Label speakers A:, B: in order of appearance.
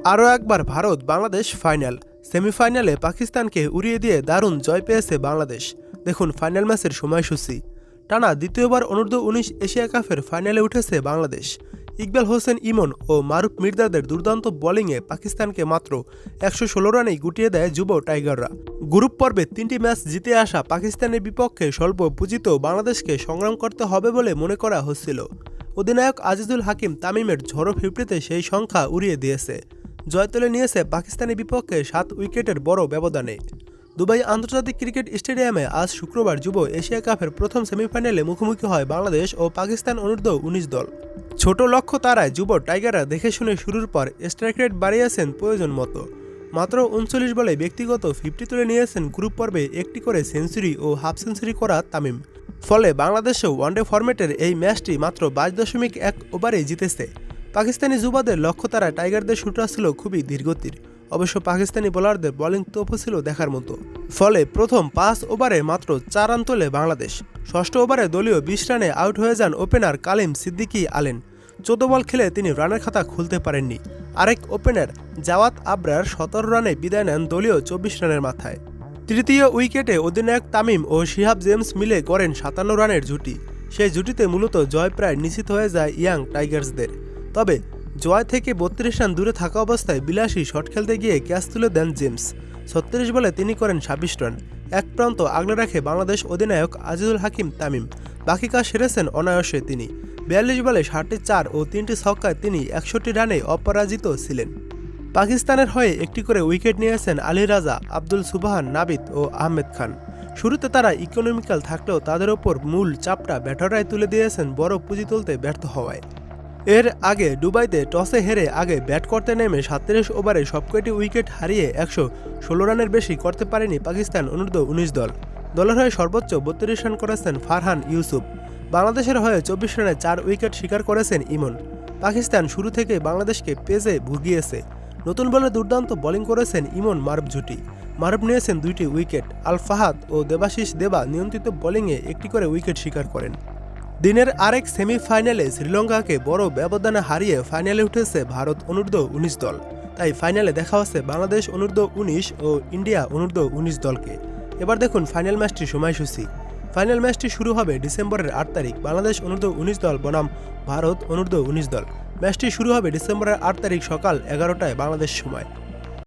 A: আরও একবার ভারত বাংলাদেশ ফাইনাল। সেমিফাইনালে পাকিস্তানকে উড়িয়ে দিয়ে দারুণ জয় পেয়েছে বাংলাদেশ। দেখুন ফাইনাল ম্যাচের সময়সূচি। টানা দ্বিতীয়বার অনূর্ধ্ব-19 এশিয়া কাপের ফাইনালে উঠেছে বাংলাদেশ। ইকবাল হোসেন ইমন ও মারুফ মির্জাদের দুর্দান্ত বোলিংয়ে পাকিস্তানকে মাত্র 116 রানেই গুটিয়ে দেয় যুব টাইগাররা। গ্রুপ পর্বে 3টি ম্যাচ জিতে আসা পাকিস্তানের বিপক্ষে স্বল্প পুঁজিতেও বাংলাদেশকে সংগ্রাম করতে হবে বলে মনে করা হচ্ছিল। অধিনায়ক আজিজুল হাকিম তামিমের ঝড়ো ফিফটিতে সেই সংখ্যা উড়িয়ে দিয়েছে। জয় তুলে নিয়েছে পাকিস্তানের বিপক্ষে 7 উইকেটের বড় ব্যবধানে। দুবাই আন্তর্জাতিক ক্রিকেট স্টেডিয়ামে আজ শুক্রবার যুব এশিয়া কাপের প্রথম সেমিফাইনালে মুখোমুখি হয় বাংলাদেশ ও পাকিস্তান অনূর্ধ্ব-19 দল। ছোট লক্ষ্য তারায় যুব টাইগাররা দেখে শুনে শুরুর পর স্ট্রাইক রেট বাড়িয়েছেন প্রয়োজন মতো। মাত্র 39 বলে ব্যক্তিগত 50 তুলে নিয়েছেন গ্রুপ পর্বে একটি করে সেঞ্চুরি ও হাফ সেঞ্চুরি করা তামিম। ফলে বাংলাদেশেও ওয়ানডে ফরম্যাটের এই ম্যাচটি মাত্র 22.1 ওভারেই জিতেছে। পাকিস্তানি যুবাদের লক্ষ্য তারা টাইগারদের শুটার ছিল খুবই ধীরগতির। অবশ্য পাকিস্তানি বোলারদের বোলিং তোপও ছিল দেখার মতো। ফলে প্রথম 5 ওভারে মাত্র 4 রান তোলে বাংলাদেশ। ষষ্ঠ ওভারে দলীয় 20 রানে আউট হয়ে যান ওপেনার কালিম সিদ্দিকী আলেন। 14 বল খেলে তিনি রানের খাতা খুলতে পারেননি। আরেক ওপেনার জাওয়াত আবরার 17 রানে বিদায় নেন দলীয় 24 রানের মাথায়। তৃতীয় উইকেটে অধিনায়ক তামিম ও শিহাব জেমস মিলে গড়েন 57 রানের জুটি। সেই জুটিতে মূলত জয় প্রায় নিশ্চিত হয়ে যায় ইয়াং টাইগার্সদের। তবে জয় থেকে 32 রান দূরে থাকা অবস্থায় বিলাসী শট খেলতে গিয়ে ক্যাচ তুলে দেন জেমস। 36 বলে তিনি করেন 26 রান। এক প্রান্ত আগলে রাখে বাংলাদেশ অধিনায়ক আজিজুল হাকিম তামিম। বাকি কাজ সেরেছেন অনায়াসে তিনি। 42 বলে 7টি 4 ও 3টি ছক্কায় তিনি 61 রানে অপরাজিত ছিলেন। পাকিস্তানের হয়ে একটি করে উইকেট নিয়েছেন আলী রাজা, আব্দুল সুবহান, নাবিদ ও আহমেদ খান। শুরুতে তারা ইকোনমিক্যাল থাকলেও তাদের ওপর মূল চাপটা ব্যাটাররাই তুলে দিয়েছেন বড় পুঁজি তুলতে ব্যর্থ হওয়ায়। এর আগে দুবাইতে টসে হেরে আগে ব্যাট করতে নেমে 37 ওভারে সবকটি উইকেট হারিয়ে 116 রানের বেশি করতে পারেনি পাকিস্তান অনূর্ধ্ব-19 দল। দলের হয়ে সর্বোচ্চ 32 রান করেছেন ফারহান ইউসুফ। বাংলাদেশের হয়ে 24 রানে 4 উইকেট শিকার করেছেন ইমন। পাকিস্তান শুরু থেকে বাংলাদেশকে পেজে ভুগিয়েছে। নতুন বলে দুর্দান্ত বোলিং করেছেন ইমন মারুফ জুটি। মারুফ নিয়েছেন 2টি উইকেট। আল ফাহাদ ও দেবাশিস দেবা নিয়ন্ত্রিত বোলিংয়ে একটি করে উইকেট শিকার করেন। দিনের আরেক সেমিফাইনালে শ্রীলঙ্কাকে বড় ব্যবধানে হারিয়ে ফাইনালে উঠেছে ভারত অনূর্ধ্ব-19 দল। তাই ফাইনালে দেখা হচ্ছে বাংলাদেশ অনূর্ধ্ব-19 ও ইন্ডিয়া অনূর্ধ্ব-19 দলকে। এবার দেখুন ফাইনাল ম্যাচটির সময়সূচি। ফাইনাল ম্যাচটি শুরু হবে ডিসেম্বরের 8 তারিখ। বাংলাদেশ অনূর্ধ্ব-19 দল বনাম ভারত অনূর্ধ্ব-19 দল। ম্যাচটি শুরু হবে ডিসেম্বরের 8 তারিখ সকাল 11টায় বাংলাদেশ সময়।